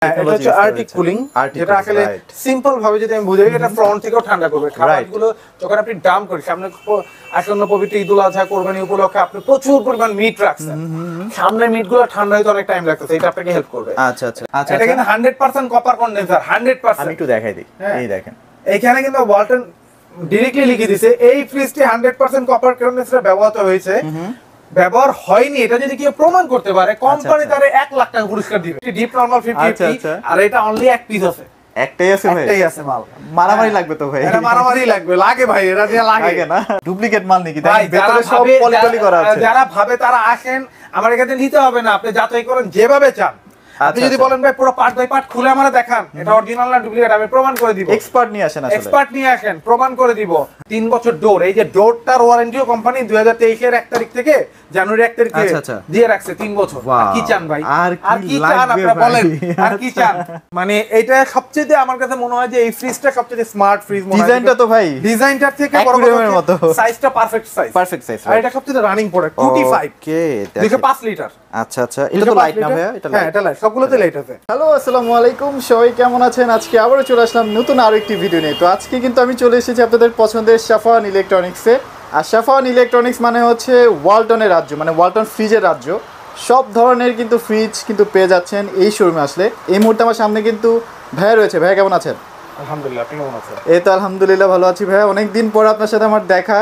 এটা হচ্ছে Arctic cooling, যেটা আসলে সিম্পল ভাবে যদি আমি বুঝাই, এটা ফ্রন্ট থেকেও ঠান্ডা করবে। খাবারগুলো যখন আপনি ডাম করেন, সামনে আসন্ন পবিত্র ঈদুল আজহা কোরবানি উপলক্ষে আপনি প্রচুর পরিমাণ মিট রাখছেন, সামনে মিটগুলো ঠান্ডা হইতে অনেক টাইম লাগতেছে, এটা আপনাকে হেল্প করবে। আচ্ছা আচ্ছা আচ্ছা, এটা কিন্তু 100% কপার কন্ডেন্সার, 100%। আমি একটু দেখাই দিই, এই দেখেন এখানে কিন্তু ওয়ালটন ডাইরেক্টলি লিখে দিয়েছে এই ফ্রিজটি 100% কপার কন্ডেন্সার ব্যবহৃত হয়েছে, ব্যবহার হয়নি। এটা যদি কেউ প্রমাণ করতে পারে, কোম্পানি তারে 1 লাখ টাকা পুরস্কার দিবে। ডিপ নরমাল 50 আর এটা অনলি এক পিস আছে, একটাই আছে ভাই, একটাই আছে মাল। মারামারি লাগবে তো ভাই, এটা মারামারি লাগবে, লাগে ভাই, এটা দিয়ে লাগে না, ডুপ্লিকেট মাল নাকি ভাই? ভেতরে সব পলিপলি করা আছে। যারা ভাবে তারা আসেন, আমার এখানে নিতে হবে না, আপনি যাচাই করেন যেভাবে চান। আপনি যদি বলেন ভাই পুরো পার্ট বাই পার্ট খুলে আমারে দেখান, এটা অরিজিনাল না ডুপ্লিকেট, আমি প্রমাণ করে দিব। এক্সপার্ট নিয়ে আসেন, আসলে এক্সপার্ট নিয়ে আসেন, প্রমাণ করে দিব। 3 বছর ডোর, এই যে ডোরটার ওয়ারেন্টিও কোম্পানি 2023 এর 1 তারিখ থেকে জানুয়ারি 1 তারিখে দিয়ে রাখছে 3 বছর। কি চান ভাই, আর কি চান আপনারা বলেন, আর কি চান? মানে এটা সবচেয়ে আমার কাছে মনে হয় যে এই ফ্রিজটা সবচেয়ে স্মার্ট ফ্রিজ মনে হয়। ডিজাইনটা তো ভাই, ডিজাইনটার থেকে বড় মতো, সাইজটা পারফেক্ট সাইজ, পারফেক্ট সাইজ। আর এটা সবচেয়ে রানিং প্রোডাক্ট 25, ওকে, 205 লিটার। আচ্ছা আচ্ছা, এটা তো লাইট না ভাই? এটা হ্যাঁ, এটা লাইট, সবগুলোতে লাইট আছে। হ্যালো, আসসালামু আলাইকুম, সবাই কেমন আছেন? আজকে আবারও চলে আসলাম নতুন আরো একটি ভিডিও নিয়ে। তো আজকে কিন্তু আমি চলে এসেছি আপনাদের পছন্দের সাফওয়ান ইলেকট্রনিক্সে। আর সাফওয়ান ইলেকট্রনিক্স মানে হচ্ছে ওয়ালটনের রাজ্য, মানে ওয়ালটন ফ্রিজের রাজ্য। সব ধরনের কিন্তু ফ্রিজ কিন্তু পেয়ে যাচ্ছেন এই শোরুমে আসলে। এই মুহূর্তে আমার সামনে কিন্তু ভাইয়া রয়েছে। ভাইয়া কেমন আছেন? আলহামদুলিল্লাহ, আপনি কেমন আছেন? এই তো আলহামদুলিল্লাহ ভালো আছি ভাইয়া। অনেকদিন পর আপনার সাথে আমার দেখা,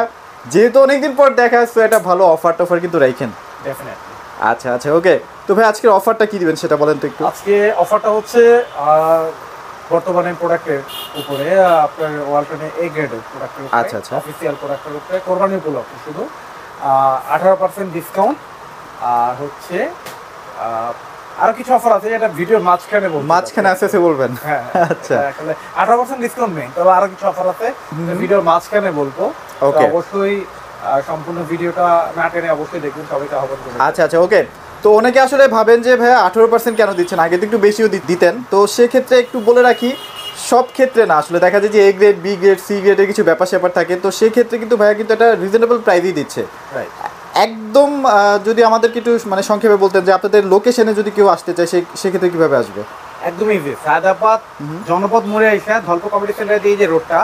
যেহেতু অনেকদিন পর দেখা, তো একটা ভালো অফার টফার কিন্তু রাখেন। ডেফিনেটলি। আচ্ছা আচ্ছা, ওকে। তো ভাই আজকের অফারটা কি দিবেন সেটা বলেন তো একটু। আজকে অফারটা হচ্ছে বর্তমানে প্রোডাক্টের উপরে, আপনার ওয়ালটনের এ গ্রেডের প্রোডাক্টের উপরে, আচ্ছা আচ্ছা, অফিসিয়াল প্রোডাক্টের উপরে কোরবানি উপলক্ষে শুধু 18% ডিসকাউন্ট। আর হচ্ছে আরো কিছু অফার আছে, এটা ভিডিওর মাঝখানে বলবো, মাঝখানে আছে বলবেন? হ্যাঁ আচ্ছা, আসলে 18% ডিসকাউন্ট নেই, তবে আরো কিছু অফার আছে, ভিডিওর মাঝখানে বলবো। ওকে, অবশ্যই সম্পূর্ণ ভিডিওটা না টেনে অবশ্যই দেখুন, সবাইকে আহ্বান করব। আচ্ছা আচ্ছা, ওকে। তো অনেকে আসলে ভাবেন যে ভাইয়া 18% কেন দিচ্ছেন, আগে তো একটু বেশিও দিতেন। তো সেক্ষেত্রে একটু বলে রাখি, সব ক্ষেত্রে না, আসলে দেখা যায় যে A grade, B grade, C গ্রেডের কিছু ব্যাপার স্যাপার থাকে। তো সেক্ষেত্রে কিন্তু ভাইয়া কিন্তু একটা রিজনেবল প্রাইসই দিচ্ছে। একদম যদি আমাদেরকে একটু মানে সংক্ষেপে বলতেন যে আপনাদের লোকেশনে যদি কেউ আসতে চায়, সেক্ষেত্রে কিভাবে আসবে? একদম ইজি, সায়দাবাদ জনপদ মোড়ে এসে ধলপুর কমিউনিটি সেন্টারে দিয়ে যে রোডটা,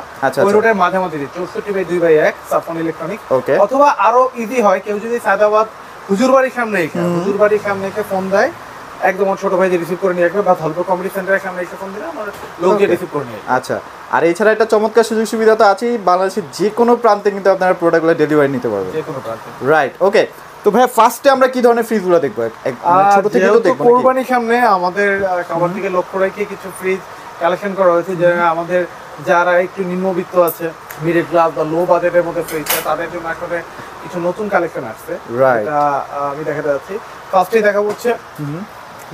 ওই রোডের মাঝামাঝি 64/2/1 সাফওয়ান ইলেকট্রনিক্স। অথবা আরো ইজি হয়, কেউ যদি সায়দাবাদ হুজুরবাড়ির সামনে এসে, হুজুরবাড়ির সামনে এসে ফোন দেয়, একদম ছোট ভাই যে রিসিভ করে নিয়ে আসবে, বা ধলপুর কমিউনিটি সেন্টারের সামনে এসে ফোন দিলে আমার লোক যে রিসিভ করে নিয়ে। আচ্ছা, আর এছাড়া একটা চমৎকার সুযোগ সুবিধা তো আছেই, বাংলাদেশের যে কোনো প্রান্তে কিন্তু আপনারা প্রোডাক্টগুলো ডেলিভারি নিতে পারবেন, যে কোনো প্রান্তে। রাইট, ওকে। তো ভাই ফার্স্টে আমরা কি ধরনের ফ্রিজগুলো দেখবো? ছোট থেকে তো দেখবো। কোরবানির সামনে আমাদের সবার থেকে লক্ষ্য রেখে কিছু ফ্রিজ কালেকশন করা হয়েছে, যে আমাদের যারা একটু নিম্নবিত্ত আছে, মিডল ক্লাস বা লো বাজেটের মধ্যে ফ্রিজ, তাদের জন্য আসলে কিছু নতুন কালেকশন আসছে। এটা আমি দেখাতে যাচ্ছি। ফার্স্টে দেখা হচ্ছে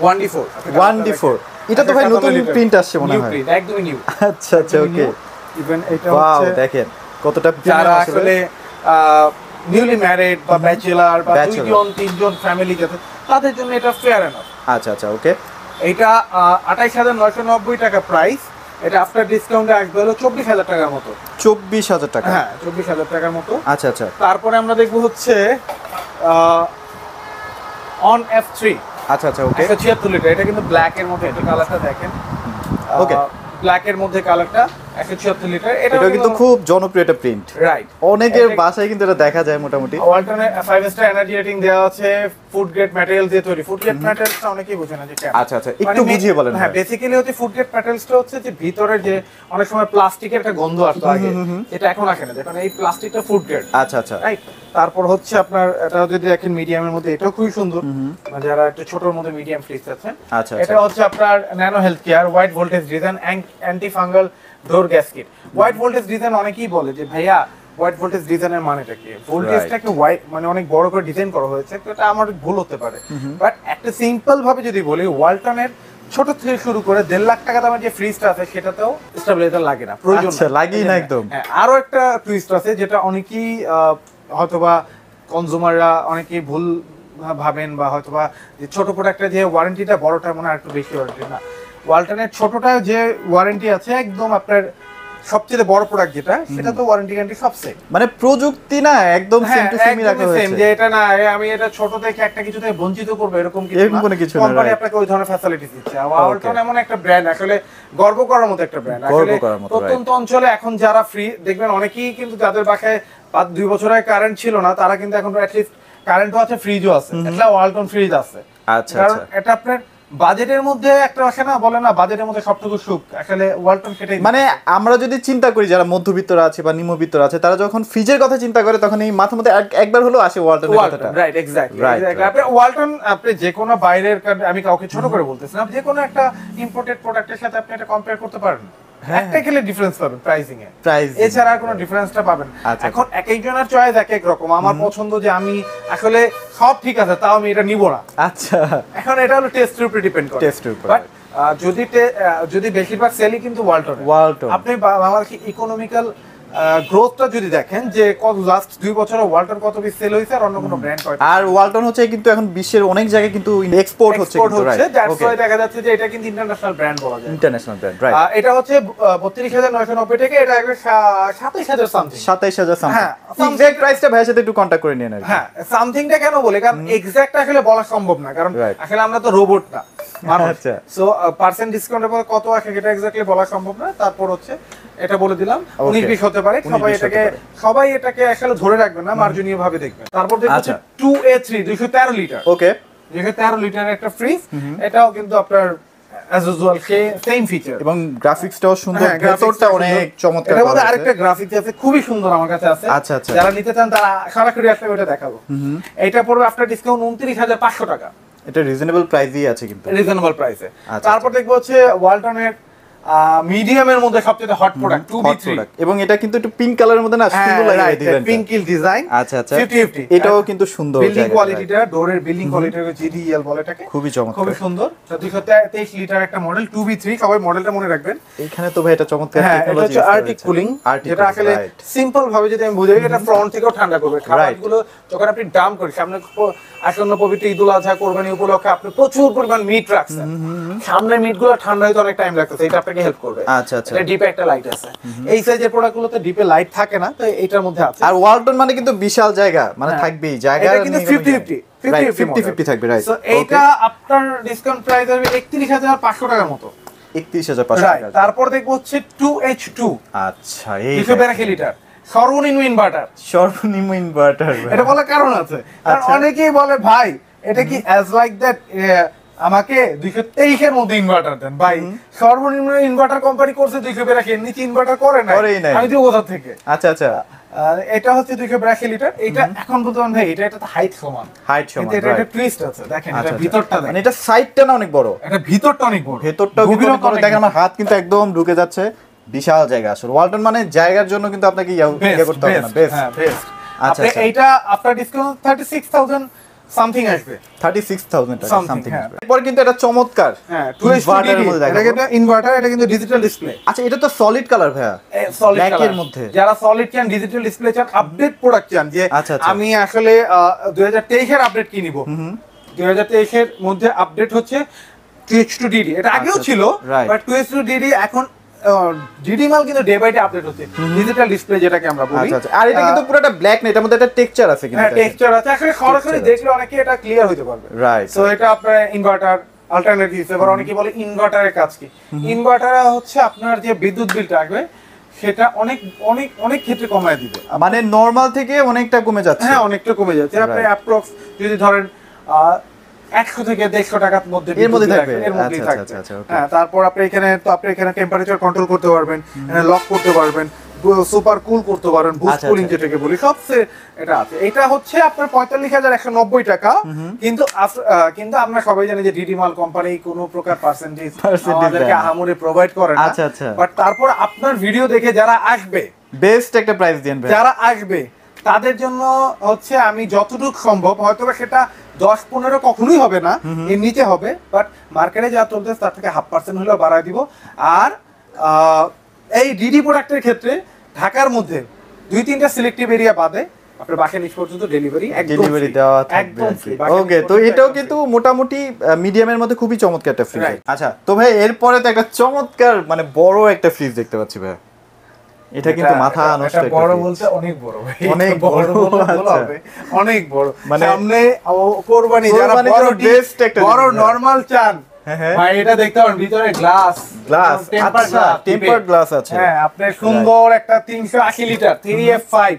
1D4। এটা তো ভাই নতুন প্রিন্ট আসছে মনে হয়, একদমই নিউ। আচ্ছা আচ্ছা, ওকে। ইভেন এটা হচ্ছে দেখেন কতটা, যারা আসলে নিউলি ম্যারিড বা ব্যাচেলার বা 2-3 ফ্যামিলি আছে, তাদের জন্য এটা ফেয়ার এনাফ। আচ্ছা আচ্ছা, ওকে। এটা 28,990 টাকা প্রাইস। এটা আফটার ডিসকাউন্টে আসবে হলো 24,000 টাকার মতো। 24,000 টাকা? হ্যাঁ, 24,000 টাকার মতো। আচ্ছা আচ্ছা। তারপরে আমরা দেখবো হচ্ছে অন F3। আচ্ছা আচ্ছা, ওকে। 176 লিটার, এটা কিন্তু ব্ল্যাক এর মধ্যে, এটা কালারটা দেখেন, ওকে, ব্ল্যাক এর মধ্যে কালারটা, 176 লিটার। এটা কিন্তু খুব জনপ্রিয় একটা প্রিন্ট, রাইট। অনেকের বাসায় কিন্তু এটা দেখা যায় মোটামুটি। ওয়ালটনের 5 স্টার এনার্জি রেটিং দেওয়া আছে, ফুড গ্রেড ম্যাটেরিয়াল দিয়ে তৈরি। ফুড গ্রেড ম্যাটেরিয়ালটা অনেকেই বোঝে না যে কেন। আচ্ছা আচ্ছা, একটু বুঝিয়ে বলেন। হ্যাঁ, বেসিক্যালি হচ্ছে ফুড গ্রেড ম্যাটেরিয়ালসটা হচ্ছে যে ভিতরে যে অনেক সময় প্লাস্টিকের একটা গন্ধ আসতো আগে, এটা এখন আসে না, দেখুন এই প্লাস্টিকটা ফুড গ্রেড। আচ্ছা আচ্ছা, রাইট। তারপর হচ্ছে আপনার এটা যদি দেখেন মিডিয়ামের মধ্যে, এটাও খুবই সুন্দর, যারা একটু ছোটর মধ্যে মিডিয়াম ফ্রিজ আছে। আচ্ছা, এটা হচ্ছে আপনার nano health care white voltage design anti fungal door gasket. White voltage design অনেকেই বলে যে ভাইয়া হোয়াইট ভোল্টেজ ডিজাইনের মানেটা কি? ভোল্টেজটাকে হোয়াইট মানে অনেক বড় করে ডিজাইন করা হয়েছে, তো এটা আমার ভুল হতে পারে, বাট একটা সিম্পল ভাবে যদি বলি, ওয়ালটনের ছোট থেকে শুরু করে 1.5 লাখ টাকা দামের যে ফ্রিজটা আছে, সেটাতেও স্টেবিলাইজার লাগে না, প্রয়োজন লাগেই না একদম। আরো একটা টুইস্ট আছে, যেটা অনেকেই হয়তোবা কনজিউমাররা অনেকেই ভুল ভাবেন, বা হয়তোবা যে ছোট প্রোডাক্টের যে ওয়ারেন্টিটা, বড়টা মনে হয় একটু বেশি ওয়ারেন্টি না। ওয়ালটনের ছোটটা যে ওয়ারেন্টি আছে, একদম আপনার সবচেয়ে বড় প্রোডাক্ট যেটা সেটা তো ওয়ারেন্টি গ্যারান্টি সব সেম, মানে প্রযুক্তি না একদম সেম টু সেমই রাখা হয়েছে, যে এটা না আমি এটা ছোট থেকে একটা কিছু থেকে বঞ্চিত করব এরকম কিছু না, কোম্পানি আপনাকে ওই ধরনের ফ্যাসিলিটি দিচ্ছে। ওয়ালটন এমন একটা ব্র্যান্ড, আসলে গর্ব করার মতো একটা ব্র্যান্ড। আসলে প্রত্যন্ত অঞ্চলে এখন যারা ফ্রি দেখবেন, অনেকেই কিন্তু যাদের বাসায় 2 বছর আগে কারেন্ট ছিল না, তারা কিন্তু এখন অ্যাটলিস্ট কারেন্টও আছে, ফ্রিজও আছে, এটা ওয়ালটন ফ্রিজ আছে। আচ্ছা, কারণ এটা আপনার বাজেটের মধ্যে একটা আসে না, বলে না বাজেটের মধ্যে সবটুকু সুখ, আসলে ওয়ালটন সেটাই। মানে আমরা যদি চিন্তা করি যারা মধ্যবিত্তরা আছে বা নিম্নবিত্তরা আছে, তারা যখন ফ্রিজের কথা চিন্তা করে তখন এই মাথার মধ্যে একবার হলো আসে ওয়ালটনের কথাটা। Right, exactly. আপনি ওয়ালটন, আপনি যে কোনো বাইরের, আমি কাউকে ছোট করে বলতেছি না, যে কোনো একটা ইম্পোর্টেড প্রোডাক্টের সাথে আপনি এটা কম্পেয়ার করতে পারেন, একটা খেলে ডিফারেন্স পাবেন প্রাইসিং এ, এছাড়া কোনো ডিফারেন্সটা পাবেন। এখন এক একজনের চয়েস এক এক রকম। আমার পছন্দ যে আমি আসলে সব ঠিক আছে তাও আমি এটা নিব না। আচ্ছা, এখন এটা হলো টেস্টের উপর ডিপেন্ড করে। বাট যদি বেশিরভাগ সেলই কিন্তু ওয়ালটন। আপনি বাংলাদেশে ইকোনমিক্যাল গ্রোথটা যদি দেখেন যে কত লাস্ট 2 বছরে ওয়ালটন কত বেশি সেল হয়েছে আর অন্য কোনো ব্র্যান্ড করে, আর ওয়ালটন হচ্ছে কিন্তু এখন বিশ্বের অনেক জায়গায় কিন্তু এক্সপোর্ট হচ্ছে, দ্যাটস ওয়াই দেখা যাচ্ছে যে এটা কিন্তু ইন্টারন্যাশনাল ব্র্যান্ড বলা যায়, ইন্টারন্যাশনাল ব্র্যান্ড। রাইট, এটা হচ্ছে 32990 টাকা, এটা আসবে 27000 সামথিং, 27000 সামথিং। হ্যাঁ, এক্সাক্ট প্রাইসটা ভাইয়ের সাথে একটু কন্টাক্ট করে নিন। হ্যাঁ, সামথিংটা কেন বলে, কারণ এক্সাক্ট আসলে বলা সম্ভব না, কারণ আসলে আমরা তো রোবট না। আচ্ছা, সো পার্সেন্ট ডিসকাউন্টের পর কত আসে এটা এক্স্যাক্টলি বলা সম্ভব না। তারপর হচ্ছে এটা বলে দিলাম 19-20 হতে পারে, সবাই এটাকে আসলে ধরে রাখবেন না, মার্জনীয় ভাবে দেখবেন। তারপর দেখো 2A3 213 লিটার, ওকে, 213 লিটারের একটা ফ্রিজ, এটাও কিন্তু আপনার as usual সেম ফিচার এবং গ্রাফিক্সটাও সুন্দর, ভেতরটা অনেক চমৎকার। এর মধ্যে আরেকটা গ্রাফিক্স আছে খুবই সুন্দর, আমার কাছে আছে। আচ্ছা আচ্ছা, যারা নিতে চান তারা সরাসরি আসলে ওটা দেখাবো। এটা পড়বে আফটার ডিসকাউন্ট 29500 টাকা। এটা রিজনেবল প্রাইসই আছে, কিন্তু রিজনেবল প্রাইসে। তারপর দেখবো হচ্ছে ওয়ালটনের মিডিয়ামের মধ্যে সবচেয়ে হট প্রোডাক্ট 2B3, এবং এটা কিন্তু একটু পিঙ্ক কালারের মধ্যে না সুন্দর লাগে দিবেন, পিঙ্কিল ডিজাইন। আচ্ছা আচ্ছা, 50 এটাও কিন্তু সুন্দর, বিল্ডিং কোয়ালিটিটা, ডোরের বিল্ডিং কোয়ালিটিটা জিডিএল বলে এটাকে, খুবই চমৎকার, খুবই সুন্দর। 223 লিটার একটা মডেল 2B3, সবাই মডেলটা মনে রাখবেন। এখানে তো ভাই এটা চমৎকার টেকনোলজি, এটা হচ্ছে আর্টিক কুলিং, যেটা আসলে সিম্পল ভাবে যদি আমি বুঝাই, এটা ফ্রন্ট থেকেও ঠান্ডা করবে। খাবারগুলো যখন আপনি ডাম্প করেন, সামনে আসন্ন পবিত্র ঈদুল আজহা কোরবানি উপলক্ষে আপনি প্রচুর পরিমাণ মিট রাখছেন, সামনে মিটগুলো ঠান্ডা হইতে অনেক টাইম লাগতেছে, এটা আপনাকে হেল্প করবে। আচ্ছা আচ্ছা, এটা ডিপে একটা লাইট আছে, এই সাইজের প্রোডাক্টগুলোতে ডিপে লাইট থাকে না, তো এটার মধ্যে আছে। আর ওয়ালটন মানে কিন্তু বিশাল জায়গা, মানে থাকবেই জায়গা, এটা কিন্তু 50-50 থাকবে। রাইট, সো এইটা আপনার ডিসকাউন্ট প্রাইস হবে 31500 টাকার মতো, 31500 টাকা। তারপর দেখব হচ্ছে 2H2, আচ্ছা, এই 282 লিটার সর্বনিম্ন ইনভার্টার। এটা বলার কারণ আছে, কারণ অনেকেই বলে ভাই এটা কি অ্যাজ লাইক দ্যাট আমাকে 223 এর মধ্যে ইনভার্টার দেন। ভাই সর্বনিম্ন ইনভার্টার কোম্পানি করছে 282, এর নিচে ইনভার্টার করে না, আমি তো কোথা থেকে। আচ্ছা আচ্ছা, এটা হচ্ছে 282 লিটার। এটা এখন বলতেন ভাই এটা হাইট সমান, কিন্তু এটা একটা টুইস্ট আছে, দেখেন এটা ভিতরটা, দেখেন এটা সাইডটা না অনেক বড়, এটা ভিতরটা অনেক বড়, ভেতরটা গভীরতা দেখেন, আমার হাত কিন্তু একদম ঢুকে যাচ্ছে, বিশাল জায়গা। আসলে ওয়ালটন মানে জায়গার জন্য কিন্তু আপনাকে ইয়া করতে হবে না, বেস্ট। আচ্ছা, এইটা আফটার ডিসকাউন্ট 36000 সামথিং আসবে, 36000 টাকা সামথিং আসবে। এরপর কিন্তু এটা চমৎকার, হ্যাঁ, ইনভার্টারের মধ্যে দেখেন, এটা কিন্তু ইনভার্টার, এটা কিন্তু ডিজিটাল ডিসপ্লে। আচ্ছা, এটা তো সলিড কালার ভাইয়া, সলিড কালারের মধ্যে। যারা সলিড চান, ডিজিটাল ডিসপ্লে চান, আপডেট প্রোডাক্ট চান, যে আমি আসলে 2023 এর আপডেট কি নিব, 2023 এর মধ্যে আপডেট হচ্ছে 2H2DD, এটা আগেও ছিল, বাট 2H2DD এখন ডিডি মাল কিন্তু ডে বাই ডে আপডেট হচ্ছে, ডিজিটাল ডিসপ্লে যেটাকে আমরা বলি। আচ্ছা, আর এটা কিন্তু পুরোটা ব্ল্যাক না, এটার মধ্যে একটা টেক্সচার আছে, কিন্তু টেক্সচার আছে, আসলে সরাসরি দেখলে অনেকে এটা ক্লিয়ার হইতে পারবে। রাইট, সো এটা আপনার ইনভার্টার অল্টারনেটিভ হিসেবে। আবার অনেকে বলে ইনভার্টারের কাজ কি, ইনভার্টার হচ্ছে আপনার যে বিদ্যুৎ বিলটা আসবে সেটা অনেক অনেক অনেক ক্ষেত্রে কমায় দিবে, মানে নরমাল থেকে অনেকটা কমে যাচ্ছে। হ্যাঁ, অনেকটা কমে যাচ্ছে। আপনি অ্যাপ্রক্স যদি ধরেন 100 থেকে 150 টাকার মধ্যে এর মধ্যে থাকবে, এর মধ্যেই থাকবে। হ্যাঁ, তারপর আপনি এখানে টেম্পারেচার কন্ট্রোল করতে পারবেন, লক করতে পারবেন, সুপার কুল করতে পারবেন, বুস্ট কুলিং যেটাকে বলি, সবচেয়ে এটা আছে। এটা হচ্ছে আপনার 45190 টাকা, কিন্তু আমরা সবাই জানি যে ডিডি মাল কোম্পানি কোনো প্রকার পার্সেন্টেজ আমাদেরকে আহামরি প্রোভাইড করে না। আচ্ছা আচ্ছা, বাট তারপর আপনার ভিডিও দেখে যারা আসবে, বেস্ট একটা প্রাইস দেন ভাই, যারা আসবে তাদের জন্য হচ্ছে আমি যতটুকু সম্ভব, হয়তো সেটা 10-15 কখনোই হবে না, এর নিচে হবে, বাট মার্কেটে যা চলতেছে তার থেকে 0.5% হলেও বাড়ায় দিব। আর এই ডিডি প্রোডাক্টের ক্ষেত্রে ঢাকার মধ্যে 2-3টা সিলেক্টিভ এরিয়া বাদে আপনার বাসায় নিচ পর্যন্ত ডেলিভারি দেওয়া থাকবে। ওকে, তো এটাও কিন্তু মোটামুটি মিডিয়ামের মধ্যে খুবই চমৎকার একটা ফ্রিজ। আচ্ছা, তো ভাই এরপরে তো একটা চমৎকার মানে বড় একটা ফ্রিজ দেখতে পাচ্ছি ভাই, এটা কিন্তু মাথা নষ্ট এটা বড় বলতে অনেক বড় ভাই, অনেক বড় হবে, অনেক বড়। মানে সামনে কোরবানি যারা বড় নরমাল চান ভাই, এটা দেখতে পারেন ভিতরে গ্লাস, টেম্পারড গ্লাস আছে। হ্যাঁ, আপনার সুন্দর একটা 380 লিটার 3F5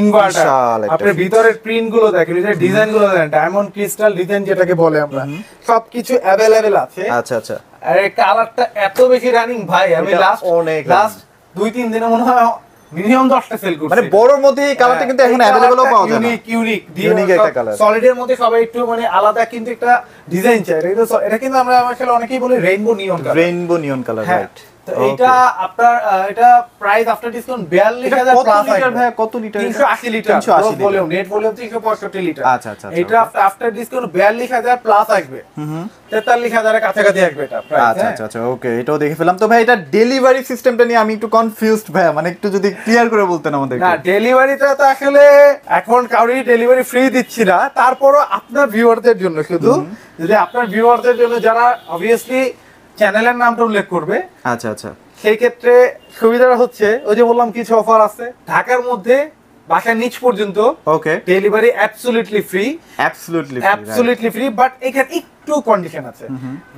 ইনভার্টার, আপনার ভিতরের প্রিন্ট গুলো দেখেন, এই যে ডিজাইন গুলো দেখেন, ডায়মন্ড ক্রিস্টাল ডিজাইন যেটাকে বলে আমরা, সবকিছু अवेलेबल আছে। আচ্ছা আচ্ছা, আরে কালারটা এত বেশি রানিং ভাই, আমি লাস্ট 2-3 দিনে মনে হয় মিনিমাম 10টা সেল করছি। মানে বড়র মধ্যে এই কালারটা কিন্তু এখন अवेलेबल পাওয়া যায় না। ইউনিক একটা কালার, সলিডের মধ্যে সবাই একটু মানে আলাদা কিন্তু একটা ডিজাইন চাই। এটা কিন্তু আমরা আসলে অনেকেই বলি রেইনবো নিয়ন কালার, রাইট। তো এটা আপনার এটা price after discount 42000 plus litre ভাই, কত litre? 380 litre, volume net volume 365 litre. আচ্ছা আচ্ছা, এটা আফটার ডিসকাউন্ট 42000 প্লাস আসবে, 43000 এর কাছাকাছি আসবে এটা প্রাইস। আচ্ছা আচ্ছা, ওকে, এটাও দেখে ফেলাম। তো ভাই এটা ডেলিভারি সিস্টেমটা নিয়ে আমি একটু কনফিউজড ভাই, মানে একটু যদি ক্লিয়ার করে বলতেন আমাদের। না, ডেলিভারিটা তো আসলে এখন কাউরি ডেলিভারি ফ্রি দিচ্ছি না, তারপরও আপনার ভিউয়ারদের জন্য, শুধু যদি আপনার ভিউয়ারদের জন্য যারা অবভিয়াসলি চ্যানেলের নামটা উল্লেখ করবে, আচ্ছা আচ্ছা, সেই ক্ষেত্রে সুবিধাটা হচ্ছে ওই যে বললাম কিছু অফার আছে ঢাকার মধ্যে বাসার নিচ পর্যন্ত, ওকে, ডেলিভারি অ্যাবসলিউটলি ফ্রি, বাট এখানে একটু কন্ডিশন আছে,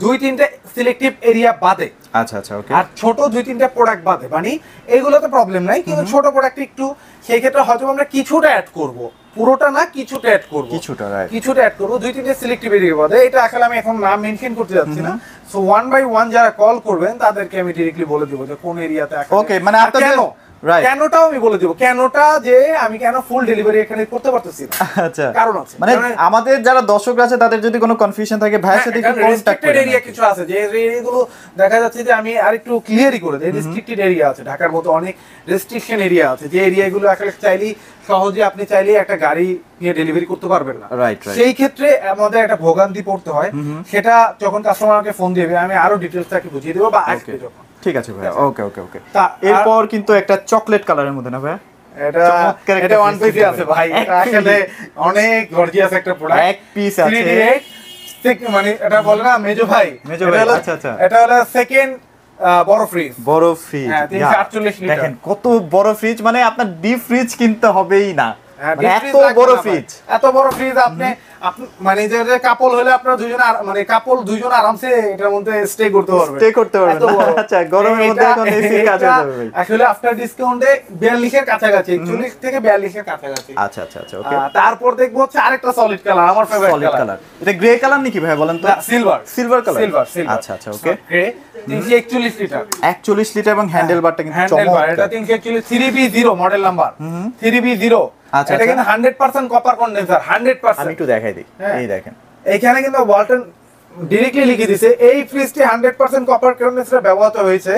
2-3টা সিলেক্টিভ এরিয়া বাদে। আচ্ছা আচ্ছা, ওকে। আর ছোট 2-3টা প্রোডাক্ট বাদে, মানে এগুলোতে প্রবলেম নাই, কিন্তু ছোট প্রোডাক্ট একটু, সেই ক্ষেত্রে হয়তো আমরা কিছুটা অ্যাড করব, পুরোটা না, কিছুটা অ্যাড করব, কিছুটা অ্যাড করব 2-3টা সিলেক্টিভ এরিয়া বাদে। এটা আসলে আমি এখন নাম মেনশন করতে যাচ্ছি না, সো 1 বাই 1 যারা কল করবেন তাদেরকে আমি ডিরেক্টলি বলে দেব যে কোন এরিয়াতে আসলে, ওকে, মানে আপনাদের কেনটাও আমি বলে দেব, কেনটা যে আমি কেন ফুল ডেলিভারি এখানে করতে পারতেছি না। আচ্ছা, কারণ আছে, মানে আমাদের যারা দর্শক আছে তাদের যদি কোনো কনফিউশন থাকে ভাইয়ের সাথে একটু কন্টাক্ট করুন। এরিয়া কিছু আছে যে এরিয়াগুলো দেখা যাচ্ছে যে আমি আরেকটু ক্লিয়ারই করে দেই, রেস্ট্রিক্টেড এরিয়া আছে, ঢাকার মতো অনেক রেস্ট্রিকশন এরিয়া আছে, যে এরিয়াগুলো আসলে চাইলেই সহজে আপনি চাইলেই একটা গাড়ি নিয়ে ডেলিভারি করতে পারবেন না। সেই ক্ষেত্রে আমাদের একটা ভোগান্তি পড়তে হয়, সেটা যখন কাস্টমারকে ফোন দিবে আমি আরো ডিটেইলসটাকে বুঝিয়ে দেব বা আসবে যখন। ঠিক আছে ভাই, ওকে ওকে ওকে। এরপর কিন্তু একটা চকলেট কালারের মধ্যে না ভাই, এটা 1 পিস আছে ভাই, এটা আসলে অনেক গর্জিয়াস একটা প্রোডাক্ট, এক পিস আছে, মানে এটা বলে না মেজো ভাই, আচ্ছা আচ্ছা, এটা হলো সেকেন্ড বড় ফ্রিজ, 348 লিটার। দেখেন কত বড় ফ্রিজ, মানে আপনার ডিপ ফ্রিজ কিনতে হবেই না, এত বড় ফ্রিজ আপনি মানে যে কাপল হলে আপনারা দুইজন, মানে কাপল দুইজন আরামসে এটার মধ্যে স্টে করতে পারবেন। আচ্ছা, গরমের মধ্যে এখন এসি কাজ হবে ভাই। আসলে আফটার ডিসকাউন্টে 42 এর কাছাকাছি, 41 থেকে 42 এর কাছাকাছি। আচ্ছা আচ্ছা আচ্ছা, ওকে। তারপর দেখবো হচ্ছে আরেকটা সলিড কালার, আমার ফেভারিট কালার, এটা গ্রে কালার নাকি ভাই বলেন তো? Silver colour. আচ্ছা আচ্ছা, ওকে। গ্রে 341 লিটার, 41 লিটার, এবং হ্যান্ডেল বারটা কিন্তু চমৎকার, এটা 341 3B0 মডেল নাম্বার, 3B0। আচ্ছা, এটা কিন্তু 100% কপার কন্ডেন্সার, 100%। আমি একটু দেখাই দিই, এই দেখেন এইখানে কিন্তু ওয়ালটন ডাইরেক্টলি লিখে দিয়েছে এই ফ্রিজটি 100% কপার কন্ডেন্সার ব্যবহৃত হয়েছে,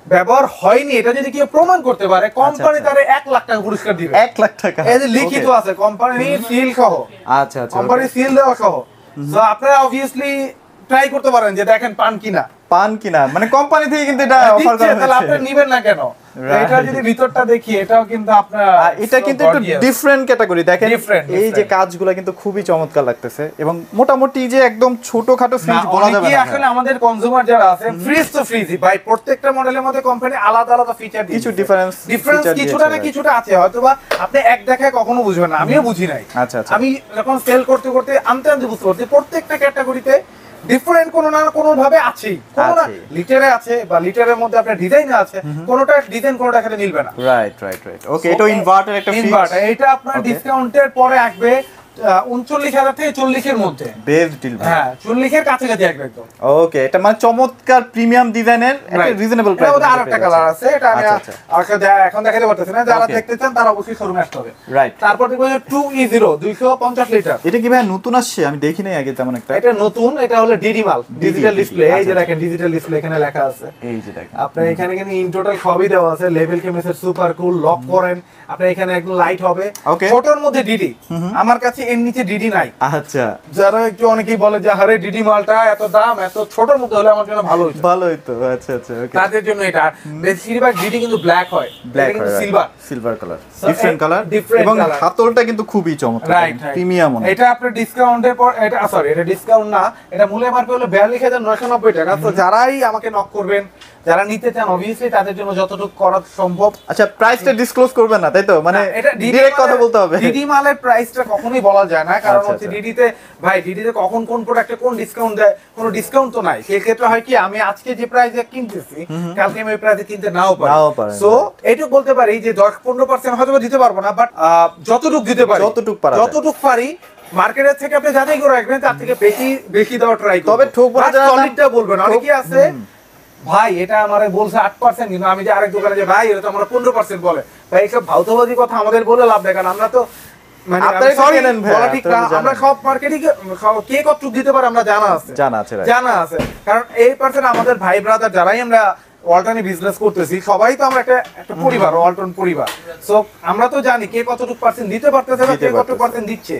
ব্যবহার হয়নি এটা যদি কেউ প্রমাণ করতে পারে, কোম্পানি তারে 1 লাখ টাকা পুরস্কার দিবে। 1 লাখ টাকা, এই যে লিখিত আছে কোম্পানির সিল সহ। আচ্ছা আচ্ছা, কোম্পানির সিল দেওয়া সহ। সো আপনারা অবভিয়াসলি ট্রাই করতে পারেন যে দেখেন পান কিনা, মানে কোম্পানি থেকে কিন্তু এটা অফার করা হয়েছে, তাহলে আপনি নেবেন না কেন? এটা যদি ভিতরটা দেখি, এটাও কিন্তু আপনার, এটা কিন্তু একটু ডিফারেন্ট ক্যাটাগরি, দেখেন এই যে কাজগুলো কিন্তু খুবই চমৎকার লাগতেছে, এবং মোটামুটি যে একদম ছোটখাটো ফ্রিজ বলা যাবে না। আসলে আমাদের কনজিউমার যারা আছে, ফ্রিজ তো ফ্রিজই ভাই, প্রত্যেকটা মডেলের মধ্যে কোম্পানি আলাদা আলাদা ফিচার দিয়েছে, কিছু ডিফারেন্স কিছুটা না কিছুটা আছে, হয়তোবা আপনি এক দেখায় কখনো বুঝবেন না, আমিও বুঝি নাই। আচ্ছা আচ্ছা, আমি যখন সেল করতে আনতে বুঝতে পারছি প্রত্যেকটা ক্যাটাগরিতে ডিফারেন্ট কোনো না কোনো ভাবে আছে, কোনটা লিটারে আছে বা লিটারের মধ্যে আপনার ডিজাইন আছে, কোনটা ডিজাইন কোনটা এখানে মিলবে না। রাইট, ওকে। এটা ইনভার্টার, একটা ইনভার্টার, এটা আপনার ডিসকাউন্টের পরে আসবে 39,000 থেকে 40 এর মধ্যে, বেস্ট ডিল ভাই। হ্যাঁ, 40 এর কাছাকাছি আসবে একদম। ওকে, এটা মানে চমৎকার প্রিমিয়াম ডিজাইনের একটা রিজনেবল প্রাইস। এটা আরেকটা কালার আছে, এটা আমি এখন দেখাতে পারতেছি না, যারা দেখতে চান তারা অবশ্যই শোরুমে আসতে হবে। রাইট। তারপর দেখো 2E0 250 লিটার, এটা কি ভাই নতুন আসছে? আমি দেখি নাই আগে তেমন একটা। এটা নতুন, এটা হলো ডিডি মাল, ডিজিটাল ডিসপ্লে। এই যে দেখেন ডিজিটাল ডিসপ্লে এখানে লেখা আছে, এই যে দেখেন আপনার এখানে ইন টোটাল সবই দেওয়া আছে, লেভেল কেমিসের সুপার কুল, লক করেন আপনার এখানে একদম লাইট হবে। ছোটর মধ্যে ডিডি, আমার কাছে এর নিচে ডিডি নাই। আচ্ছা, যারা একটু অনেকেই বলে যে আরে ডিডি মালটা এত দাম, এত ছোটর মধ্যে হলে আমার জন্য ভালো হইতো। আচ্ছা আচ্ছা, ওকে। তাদের জন্য এটা বেশিরভাগ ডিডি কিন্তু ব্ল্যাক হয়, এটা কিন্তু সিলভার কালার, ডিফারেন্ট কালার, এবং হাতলটা কিন্তু খুবই চমৎকার, প্রিমিয়াম। এটা আপনার ডিসকাউন্টের পর, এটা সরি এটা ডিসকাউন্ট না, এটা মূল্য এমআরপি হলো 42,990 টাকা। তো যারাই আমাকে নক করবেন যারা নিতে চান অবভিয়াসলি তাদের জন্য যতটুকু করা সম্ভব। আচ্ছা প্রাইসটা ডিসক্লোজ করবেন না তাই তো, মানে এটা ডাইরেক্ট কথা বলতে হবে। ডিডি মালের প্রাইসটা কখনোই বলা যায় না, কারণ হচ্ছে ডিডিতে ভাই ডিডিতে কখন কোন প্রোডাক্টে কোন ডিসকাউন্ট দেয়, কোনো ডিসকাউন্ট তো নাই। সেই ক্ষেত্রে হয় কি আমি আজকে যে প্রাইসে কিনতেছি কালকে আমি ওই প্রাইসে কিনতে নাও পারি। সো এইটুকু বলতে পারি যে 10-15% হয়তো দিতে পারবো না, বাট যতটুকু দিতে পারি যতটুকু পারি মার্কেটের থেকে আপনি যাচাই করে রাখবেন, তার থেকে বেশি দেওয়ার ট্রাই করবেন। তবে ঠকবো না, সলিডটা বলবেন। অনেকে আছে ভাই এটা আমারে বলছে 8%, কিন্তু আমি যে আরেক দোকানে যে ভাই এটা তো আমরা 15% বলে। ভাই এইসব ভাউতাবাজি কথা আমাদের বলে লাভ নেই, কারণ আমরা তো মানে আমরা সব মার্কেটে কে কতটুকু দিতে পারে আমরা জানা আছে। কারণ এই পার্সেন্ট আমাদের ভাই ব্রাদার যারাই আমরা ওয়ালটনে বিজনেস করতেছি সবাই তো আমরা একটা পরিবার, ওয়ালটন পরিবার। সো আমরা তো জানি কে কতটুকু পার্সেন্ট দিতে পারতেছে বা কে কতটুকু পার্সেন্ট দিচ্ছে,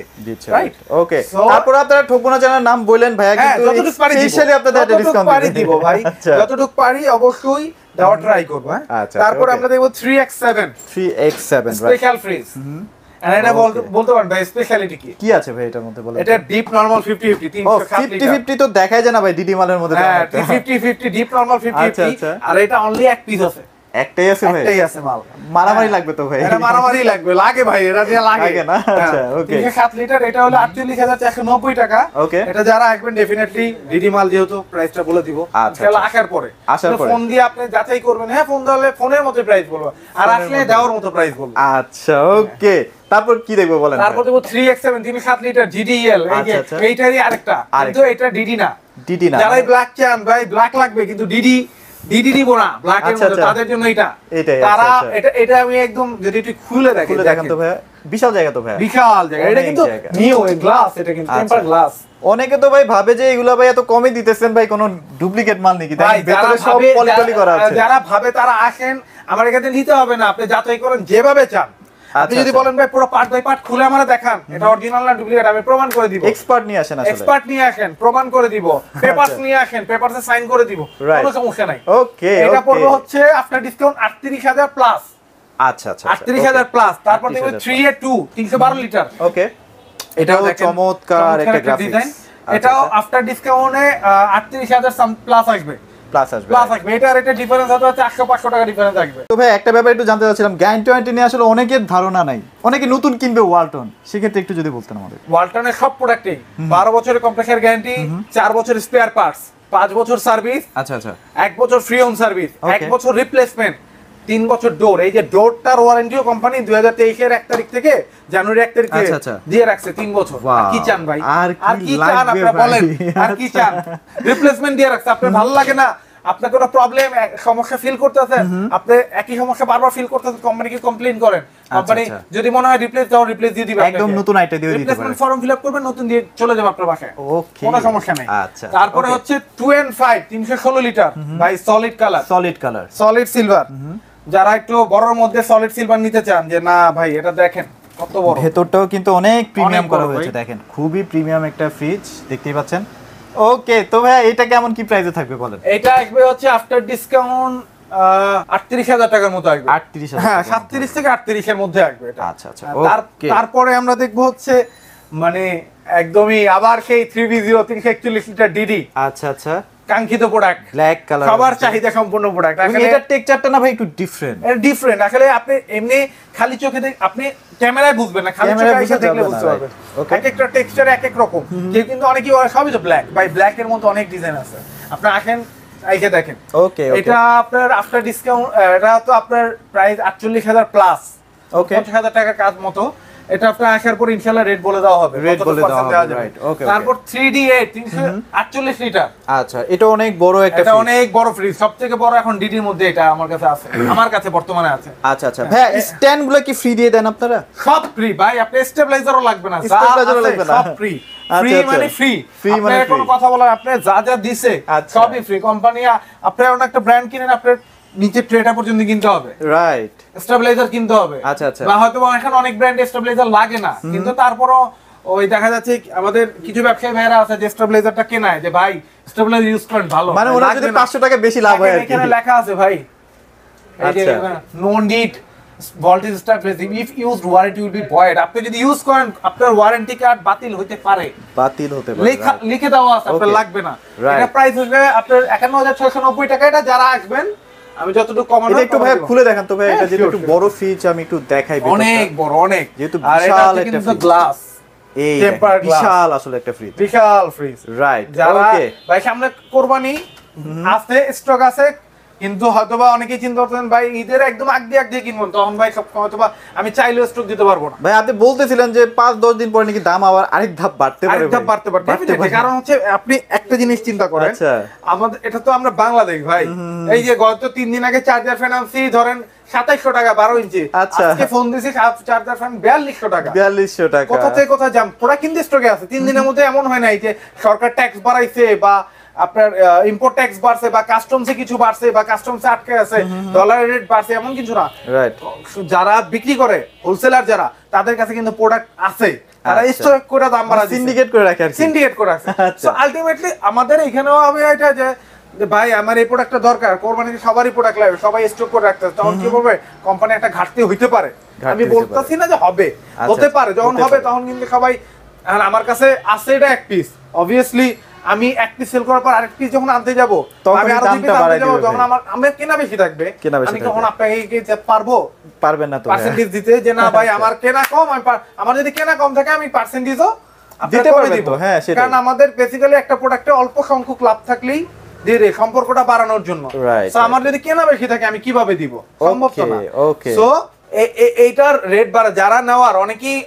রাইট? ওকে, তারপর আপনারা ঠকবো না জানার নাম বললেন ভাইয়া, কিন্তু যতটুকু পারি স্পেশালি আপনাদের একটা ডিসকাউন্ট দিব ভাই, যতটুকু পারি অবশ্যই দেওয়ার ট্রাই করব। তারপর আমরা দেখব 3x7 স্পেশাল ফ্রিজ। আর এটা বলতে পারেন ভাই স্পেশালিটি কি আছে ভাই এটার মধ্যে বলেন? এটা ডিপ নরমাল 50-50 350 তো দেখাই যায় না ভাই ডিডি মালের মধ্যে। হ্যাঁ 50-50 ডিপ নরমাল 50-50, আর এটা অনলি এক পিস আছে, একটাই আছে ভাই, একটাই আছে মাল। মারামারি লাগবে তো ভাই, এটা মারামারি লাগে ভাই, এটা দিয়ে লাগে না। আচ্ছা ওকে, 7 লিটার এটা হলো 48,490 টাকা। ওকে, এটা যারা আসবেন ডেফিনেটলি ডিডি মাল যেহেতু প্রাইসটা বলে দিব। তাহলে আসার পরে ফোন দিয়ে আপনি যাচাই করবেন, হ্যাঁ ফোন দিলে ফোনের মতো প্রাইস বলবো, আর আসলে দেওয়ার মতো প্রাইস বলবো। আচ্ছা ওকে, তারপর কি দেখবো বলেন? তারপর দেখবো 3x7 7 লিটার GDL, এইটারই আরেকটা, কিন্তু এটা ডিডি না। যারা ব্ল্যাক চান ভাই ব্ল্যাক লাগবে কিন্তু ডিডি দিব না ব্ল্যাকের মধ্যে, তাদের জন্য তারা এটা আমি একদম যদি একটু খুলে দেখেন তো ভাই, বিশাল জায়গা তো ভাই, বিশাল জায়গা। এটা কিন্তু নিউ গ্লাস, এটা কিন্তু টেম্পার গ্লাস। অনেকে তো ভাই ভাবে যে এগুলা ভাই এত কমে দিতেছেন ভাই, কোন ডুপ্লিকেট মাল নাকি? তাই ভিতরে সব পলিটলি করা আছে। যারা ভাবে তারা আসেন, আমার এখানে নিতে হবে না, আপনি যাচাই করেন যেভাবে চান। আপনি যদি বলেন ভাই পুরো পার্ট বাই পার্ট খুলে আমারে দেখান এটা অরিজিনাল না ডুপ্লিকেট, আমি প্রমাণ করে দিব। এক্সপার্ট নিয়ে আসেন, আসলে এক্সপার্ট নিয়ে আসেন, প্রমাণ করে দিব। পেপারস নিয়ে আসেন, পেপারসে সাইন করে দিব, কোনো সমস্যা নাই। ওকে, এটা পড়বে হচ্ছে আফটার ডিসকাউন্ট 38,000 প্লাস। আচ্ছা আচ্ছা, 38,000 প্লাস। তারপর দেখো 3A2 312 লিটার। ওকে, এটাও চমৎকার একটা গ্রাফিক্স। এটাও আফটার ডিসকাউন্টে 38,000 প্লাস আসবে। এটার একটা ডিফারেন্স হচ্ছে 800-500 টাকা ডিফারেন্স আসবে। তো ভাই একটা ব্যাপার একটু জানতে চাচ্ছিলাম, গ্যারান্টি ওয়ারেন্টি নিয়ে আসলে অনেকের ধারণা নাই, অনেকে নতুন কিনবে ওয়ালটন, সেক্ষেত্রে একটু যদি বলতেন আমাদের। ওয়ালটনের সব প্রোডাক্টেই 12 বছরের কম্প্রেসার গ্যারান্টি, 4 বছর স্পেয়ার পার্টস, 5 বছর সার্ভিস, আচ্ছা আচ্ছা 1 বছর ফ্রি হোম সার্ভিস, 1 বছর রিপ্লেসমেন্ট, 3 বছর ডোর। এই যে ডোরটার ওয়ারেন্টিও কোম্পানি 2023 এর 1 তারিখ থেকে জানুয়ারি 1 তারিখ থেকে দিয়ে রাখছে 3 বছর। আর কি চান ভাই? আর কি চান আপনারা বলেন? আর কি চান? রিপ্লেসমেন্ট দিয়ে রাখছে। আপনার ভালো লাগে না, আপনার কোনো প্রবলেম সমস্যা ফিল করতেছেন, আপনি একই সমস্যা বারবার ফিল করতেছেন, কোম্পানিকে কমপ্লেইন করেন, কোম্পানি যদি মনে হয় রিপ্লেস দাও রিপ্লেস দিয়ে দিবে, একদম নতুন আইটা দিয়ে দিতে পারে। রিপ্লেসমেন্ট ফর্ম ফিল আপ করবেন, নতুন দিয়ে চলে যাবে আপনার বাসায়, ওকে কোনো সমস্যা নেই। আচ্ছা, তারপরে হচ্ছে 2N5 316 লিটার ভাই, সলিড কালার, সলিড সিলভার। যারা একটু বড়র মধ্যে সলিড সিলভার নিতে চান, যে না ভাই এটা দেখেন কত বড়, ভেতরটাও কিন্তু অনেক প্রিমিয়াম করা হয়েছে, দেখেন খুবই প্রিমিয়াম একটা ফ্রিজ দেখতেই পাচ্ছেন। ওকে, তো ভাই এটা কেমন কি প্রাইসে থাকবে বলেন? এটা আসবে হচ্ছে আফটার ডিসকাউন্ট 38,000 টাকার মতো আসবে। 38,000, হ্যাঁ 37 থেকে 38 এর মধ্যে আসবে এটা। আচ্ছা আচ্ছা, তারপরে আমরা দেখবো হচ্ছে মানে একদমই আবার সেই 3B0 341 লিটার ডিডি। আচ্ছা আচ্ছা, কাঙ্ক্ষিত প্রোডাক্ট, ব্ল্যাক কালার, সবার চাহিদা সম্পূর্ণ প্রোডাক্ট। আসলে এটা টেক্সচারটা না ভাই একটু ডিফারেন্ট, এটা ডিফারেন্ট। আসলে আপনি এমনি খালি চোখে আপনি ক্যামেরায় বুঝবেন না, খালি চোখে এসে দেখলে বুঝতে পারবেন। এক একটা টেক্সচার এক এক রকম, কিন্তু অনেকেই সবই তো ব্ল্যাক ভাই, ব্ল্যাক এর মধ্যে অনেক ডিজাইন আছে, আপনি আসেন আইকে দেখেন। ওকে, এটা আপনার আফটার ডিসকাউন্ট এটা তো আপনার প্রাইস 48,000 প্লাস, ওকে 50,000 টাকার কাজ মতো। এটা আপনার আসার পর ইনশাআল্লাহ রেট বলে দেওয়া হবে, রাইট? ওকে, তারপর 3D8 348 লিটার। আচ্ছা, এটা অনেক বড় একটা ফ্রিজ, এটা অনেক বড় ফ্রিজ, সবথেকে বড় এখন ডিডির মধ্যে এটা আমার কাছে আছে, আমার কাছে বর্তমানে আছে। আচ্ছা আচ্ছা ভাই, স্ট্যান্ড গুলো কি ফ্রি দিয়ে দেন আপনারা? সব ফ্রি ভাই, আপনি স্টেবিলাইজারও লাগবে না, সব ফ্রি। ফ্রি মানে ফ্রি, মানে কোনো কথা বলার, আপনি যা যা দিছে সবই ফ্রি। কোম্পানি আপনার অন্য একটা ব্র্যান্ড কিনেন, আপনার নিচে ট্রেটা পর্যন্ত কিনতে হবে, রাইট? স্টেবিলাইজার কিনতে হবে। আচ্ছা আচ্ছা, বা হয়তো এখন অনেক ব্র্যান্ড স্টেবিলাইজার লাগে না, কিন্তু তারপরও ওই দেখা যাচ্ছে আমাদের কিছু ব্যবসায়ী ভাইরা আছে যে স্টেবিলাইজারটা কেনায়, যে ভাই স্টেবিলাইজার ইউজ করেন ভালো, মানে ওরা যদি 500 টাকা বেশি লাভ হয়। এখানে লেখা আছে ভাই, এই যে no need voltage stabilizing. If used, warranty will be void. আপনি যদি ইউজ করেন আপনার ওয়ারেন্টি কার্ড বাতিল হতে পারে। লিখে দেওয়া আছে, আপনার লাগবে না। এটা প্রাইস হচ্ছে আপনার 51690 টাকা। এটা যারা আসবেন আমি যতটুকু কমানো, এটা একটু ভাই খুলে দেখান তো ভাই, এটা যেটা একটু বড় ফ্রিজ আমি একটু দেখাই। অনেক বড়, অনেক, যেহেতু বিশাল একটা গ্লাস, এই বিশাল আসলে একটা ফ্রিজ, বিশাল ফ্রিজ। রাইট, ওকে ভাই, সামনে কোরবানি আছে, স্টক আছে, কিন্তু হয়তোবা অনেকেই চিন্তা করতেন ভাই ঈদের একদম আগে কিনবেন, তখন ভাই সব হয়তোবা আমি চাইলেও স্টক দিতে পারবো না। ভাই আপনি বলতেছিলেন যে 5-10 দিন পরে নাকি দাম আবার আরেক ধাপ বাড়তে পারে, কারণ হচ্ছে আপনি একটা জিনিস চিন্তা করেন, আমাদের এটা তো আমরা বাংলাদেশ ভাই, এই যে গত 3 দিন আগে চার্জার ফ্যান আনছি ধরেন 2700 টাকা 12 ইঞ্চি, আজকে ফোন দিছি চার্জার ফ্যান 4200 টাকা, 4200 টাকা। কোথা থেকে কোথা জাম, পুরা কিন্তু স্টকে আছে। 3 দিনের মধ্যে এমন হয় নাই যে সরকার ট্যাক্স বাড়াইছে বা আপনার ইম্পোর্ট ট্যাক্স বাড়ছে বা কাস্টমসে কিছু বাড়ছে বা কাস্টমসে আটকে আছে, ডলারের রেট বাড়ছে, এমন কিছু না। রাইট, যারা বিক্রি করে হোলসেলার যারা, তাদের কাছে কিন্তু প্রোডাক্ট আছে, তারা স্টক করে দাম বাড়ায় সিন্ডিকেট করে রাখে, সিন্ডিকেট করে রাখে। সো আলটিমেটলি আমাদের এখানেও হবে এটা যে ভাই আমার এই প্রোডাক্টটা দরকার, কোরবানিতে সবারই প্রোডাক্ট লাগবে, সবাই স্টক করে রাখতে, তখন কি হবে কোম্পানি একটা ঘাটতি হইতে পারে। আমি বলতাছি না যে হবে, হতে পারে, যখন হবে তখন কিন্তু সবাই, আমার কাছে আছে এটা এক পিস, অবভিয়াসলি আমি এক পিস সেল করার পর আরেক পিস যখন আনতে যাব, আমি আরো দুই পিস আনতে যাব, তখন আমার কেনা বেশি থাকবে, আমি তখন আপনাকে কি পারবেন না তো পার্সেন্টেজ দিতে যে না ভাই আমার কেনা কম, আমার যদি কেনা কম থাকে আমি পার্সেন্টেজও দিতে পারবো। হ্যাঁ, কারণ আমাদের বেসিক্যালি একটা প্রোডাক্টে অল্প সংখ্যক লাভ থাকলেই ধীরে সম্পর্কটা বাড়ানোর জন্য, সো আমার যদি কেনা বেশি থাকে আমি কিভাবে দিব, সম্ভব না। সো এইটার রেট বাড়া যারা নেওয়ার, অনেকেই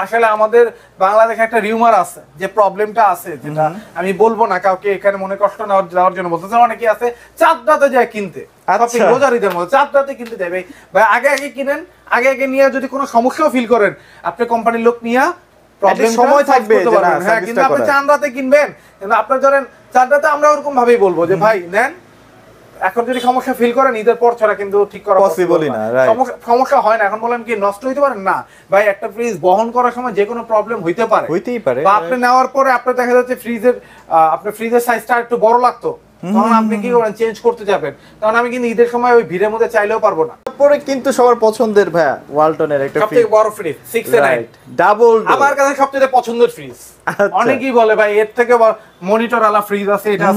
আসলে আমাদের বাংলাদেশে একটা রিউমার আছে যে প্রবলেমটা আছে, যেটা আমি বলবো না কাউকে এখানে মনে কষ্ট নেওয়ার জন্য বলতেছে, অনেকেই আছে চাঁদরাতে যায় কিনতে, রোজারিদের মধ্যে চাঁদরাতে কিনতে যাবে ভাই, আগে কিনেন, আগে নিয়ে যদি কোনো সমস্যাও ফিল করেন আপনি কোম্পানির লোক নিয়ে প্রবলেম সময় থাকবে, হ্যাঁ, কিন্তু আপনি চাঁদরাতে কিনবেন, কিন্তু আপনার ধরেন চাঁদরাতে আমরা ওরকম ভাবেই বলবো যে ভাই নেন, এখন যদি সমস্যা ফিল করেন ঈদের পর ছাড়া কিন্তু ঠিক করা পসিবলই না। সমস্যা হয় না, এখন বলেন কি নষ্ট হইতে পারে না ভাই, একটা ফ্রিজ বহন করার সময় যে কোনো প্রবলেম হইতেই পারে, বা আপনি নেওয়ার পরে আপনার দেখা যাচ্ছে আপনার ফ্রিজের সাইজটা একটু বড় লাগতো, তখন আপনি কি করেন চেঞ্জ করতে যাবেন, তখন আমি কিন্তু ঈদের সময় ওই ভিড়ের মধ্যে চাইলেও পারবো না। তারপরে কিন্তু সবার পছন্দের ভাই ওয়ালটনের একটা সবথেকে বড় ফ্রিজ 6 ডাবল, আমার কাছে সবচেয়ে পছন্দের ফ্রিজ। অনেকেই বলে ভাই এর থেকে মনিটর আলা ফ্রিজ আছে, এটা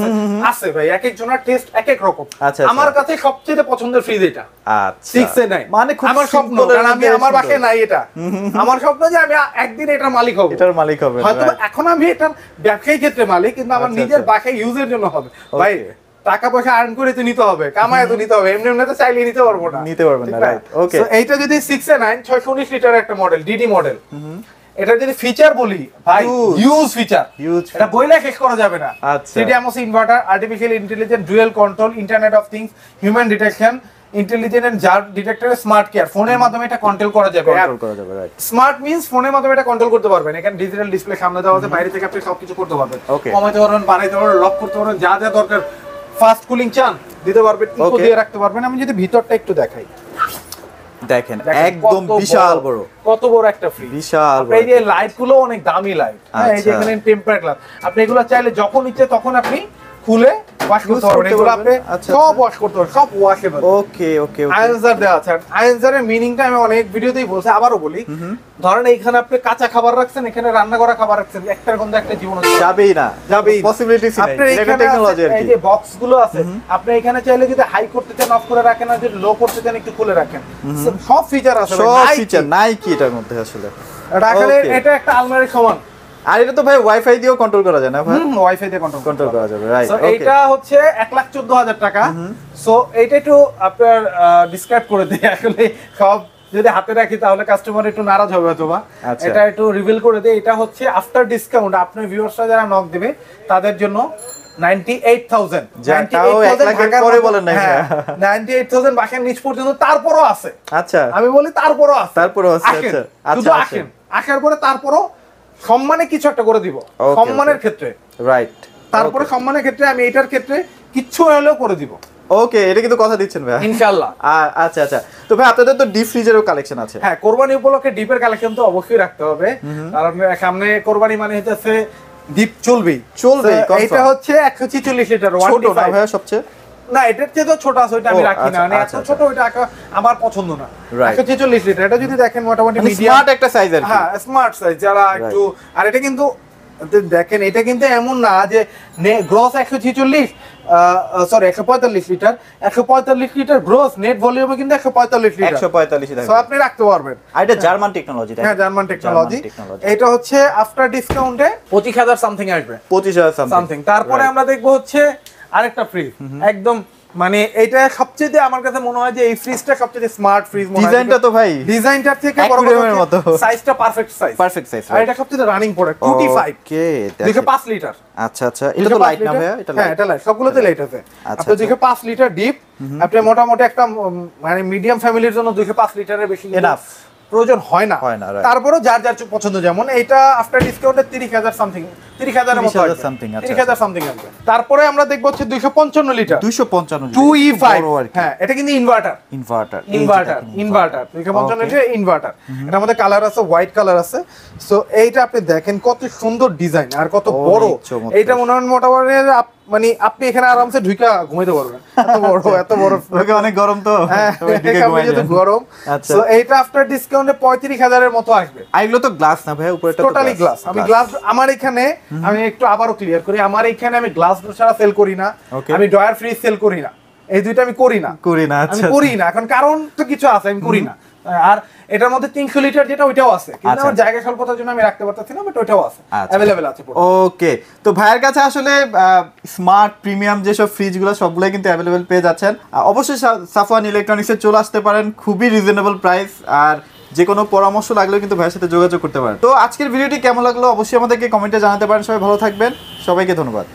আছে ভাই, এক একজনের টেস্ট এক এক রকম। আমার কাছে সবচেয়ে পছন্দের ফ্রিজ এটা। আচ্ছা, 6 মানে আমার স্বপ্ন, কারণ আমি আমার বাসায় নাই এটা, আমার স্বপ্ন যে আমি একদিন এটার মালিক হব, হয়তো এখন আমি এটার ব্যবসায়ী ক্ষেত্রে মালিক, কিন্তু আমার নিজের বাসায় ইউজের জন্য হবে। ভাই টাকা পয়সা আর্ন করে তো নিতে হবে, কামায় তো নিতে হবে, এমনি তো চাইলে নিতে পারবো না, রাইট? ওকে, সো এইটা যদি 6A9 619 লিটারের একটা মডেল, ডিডি মডেল, এটা যদি ফিচার বলি ভাই, হিউজ ফিচার, এটা বইলে শেষ করা যাবে না। CDMOS inverter, artificial intelligence, dual control, internet of things, human detection, intelligent end jerk detector, smart care, ফোনের মাধ্যমে এটা কন্ট্রোল করা যাবে, রাইট? স্মার্ট মিন্স ফোনের মাধ্যমে এটা কন্ট্রোল করতে পারবেন, এখানে ডিজিটাল ডিসপ্লে সামনে দেওয়া আছে, বাইরে থেকে আপনি সবকিছু করতে পারবেন, কমাইতে পারবেন, বাড়াইতে পারবেন, লক করতে পারবেন, যা যা দরকার, ফাস্ট কুলিং চান দিতে পারবেন, ইকো দিয়ে রাখতে পারবেন। আমি যদি ভিতরটা একটু দেখাই, দেখেন একদম বিশাল বড়, কত বড় একটা ফ্রিজ, বিশাল বড়। এই যে লাইট গুলো অনেক দামি লাইট, হ্যাঁ, এই যে এখানে টেম্পারেট গ্লাস, আপনি এগুলো চাইলে যখন ইচ্ছে তখন আপনি খুলে ওয়াশ করতে পারবেন, এগুলো আপনি সব ওয়াশ করতে পারবেন, সব ওয়াশেবল। ওকে, আয়েনজার দেওয়া আছে। আয়েনজারের মিনিংটা আমি অনেক ভিডিওতেই বলছি, আবারও বলি, ধরেন এইখানে আপনি কাঁচা খাবার রাখছেন, এখানে রান্না করা খাবার রাখছেন, একটার গন্ধ একটা জীবন যাবেই না, পসিবিলিটিস নাই, এটা টেকনোলজি। এই যে বক্স গুলো আছে, আপনি এখানে চাইলে যদি হাই করতে চান অফ করে রাখেন, আর যদি লো করতে চান একটু খুলে রাখেন, সব ফিচার আছে, সব ফিচার নাই কি এটার মধ্যে আসলে। এটা একটা আলমারির সমান। আর এটা তো ভাই ওয়াইফাই দিয়েও কন্ট্রোল করা যায় না ভাই? ওয়াইফাই দিয়ে কন্ট্রোল করা যাবে, রাইট? সো এটা হচ্ছে 1,14,000 টাকা। সো এইটা একটু আপনার ডিসক্রাইব করে দিই, আসলে সব যদি হাতে রাখি তাহলে কাস্টমার একটু নারাজ হবে, অথবা এটা একটু রিভিল করে দেই। এটা হচ্ছে আফটার ডিসকাউন্ট আপনার ভিউয়ার্সরা যারা নক দিবে তাদের জন্য 98,000 পরে বলেন না, 98,000 বাসার নিচ পর্যন্ত, তারপরও আছে। আচ্ছা, আমি বলি তারপরও আছে, আচ্ছা, শুধু আসেন, আসার পরে তারপরও সম্মানে কিছু একটা করে দিব, সম্মানের ক্ষেত্রে, রাইট? তারপরে সম্মানের ক্ষেত্রে আমি এটার ক্ষেত্রে কিছু হলেও করে দিব। ওকে, এটা কিন্তু কথা দিচ্ছেন ভাই, ইনশাআল্লাহ। আচ্ছা, তো ভাই আপনাদের তো ডিপ ফ্রিজেরও কালেকশন আছে? হ্যাঁ, কোরবানি উপলক্ষে ডিপের কালেকশন তো অবশ্যই রাখতে হবে, কারণ সামনে কোরবানি মানে হচ্ছে ডিপ চলবে। এটা হচ্ছে 146 লিটার, ছোট না ভাই সবচেয়ে? না এটার চেয়ে তো ছোট আছে, ওইটা আমি রাখি না, মানে এত ছোট ওইটা আমার পছন্দ না। 146 লিটার, এটা যদি দেখেন মোটামুটি মিডিয়াম স্মার্ট একটা সাইজ আর কি। হ্যাঁ স্মার্ট সাইজ যারা একটু, আর এটা কিন্তু দেখেন এটা কিন্তু এমন না যে gross 146 sorry 145 litre, 145 litre gross, net ভলিউমে কিন্তু 145 লিটার, 145 সো আপনি রাখতে পারবেন। আর এটা জার্মান টেকনোলজি, হ্যাঁ জার্মান টেকনোলজি। এটা হচ্ছে আফটার ডিসকাউন্টে 25000 সামথিং আসবে, 25000 সামথিং। তারপরে আমরা দেখব হচ্ছে আরেকটা ফ্রিজ, একদম মানে এটা সবচেয়ে আমার কাছে মনে হয় যে এই ফ্রিজটা সবচেয়ে স্মার্ট ফ্রিজ মনে হয়। ডিজাইনটা তো ভাই ডিজাইনটার থেকে বড় মতো, সাইজটা পারফেক্ট সাইজ, পারফেক্ট সাইজ। আর এটা সবচেয়ে রানিং প্রোডাক্ট 25, ওকে 205 লিটার। আচ্ছা আচ্ছা, এটা তো লাইট না ভাইয়া? এটা লাইট, হ্যাঁ এটা লাইট, সবগুলোতে লাইট আছে। আচ্ছা, আপনি 205 লিটার ডিপ, আপনি মোটামুটি একটা মানে মিডিয়াম ফ্যামিলির জন্য 205 লিটারের বেশি এনাফ প্রয়োজন হয় না। তারপরেও যার যার পছন্দ, যেমন এটা আফটার ডিসকাউন্টে 30000 সামথিং, 30000 এর মতো আসবে, 30000 সামথিং আসবে। তারপরে আমরা দেখব হচ্ছে 255 লিটার, 255 2E5, হ্যাঁ এটা কিন্তু ইনভার্টার, 255 লিটার ইনভার্টার। এটার মধ্যে কালার আছে, হোয়াইট কালার আছে। সো এইটা আপনি দেখেন কত সুন্দর ডিজাইন আর কত বড়। এইটা মনে হয় মোটামুটি মানে আপনি এখানে আরামসে ঢুকা ঘুমাইতে পারবেন, এত বড় অনেক গরম তো, গরম। সো এইটা আফটার ডিসকাউন্টে 35000 এর মতো আসবে। এগুলো তো গ্লাস না ভাই? উপরেটা টোটালি গ্লাস। আমি গ্লাস, আমার এখানে আমি একটু আবারও ক্লিয়ার করি, আমার এখানে আমি গ্লাস ছাড়া সেল করি না, আমি ডয়ার ফ্রিজ সেল করি না, এই দুইটা আমি করি না। আমি করি না এখন কারণ তো কিছু আছে, আমি করি না। আর এটার মধ্যে 300 লিটার যেটা ওইটাও আছে, কিন্তু আমার জায়গা স্বল্পতার জন্য আমি রাখতে পারতেছি না, বাট ওইটাও আছে, अवेलेबल আছে। ওকে, তো ভাইয়ের কাছে আসলে স্মার্ট প্রিমিয়াম যেসব ফ্রিজগুলো সবগুলোই কিন্তু अवेलेबल পেয়ে যাচ্ছেন। অবশ্যই সাফওয়ান ইলেকট্রনিক্সে চলে আসতে পারেন, খুবই রিজনেবল প্রাইস। আর যে কোনো পরামর্শ লাগলেও কিন্তু ভাইয়ের সাথে যোগাযোগ করতে পারেন। তো আজকের ভিডিওটি কেমন লাগলো অবশ্যই আমাদেরকে কমেন্টে জানাতে পারেন। সবাই ভালো থাকবেন, সবাইকে ধন্যবাদ।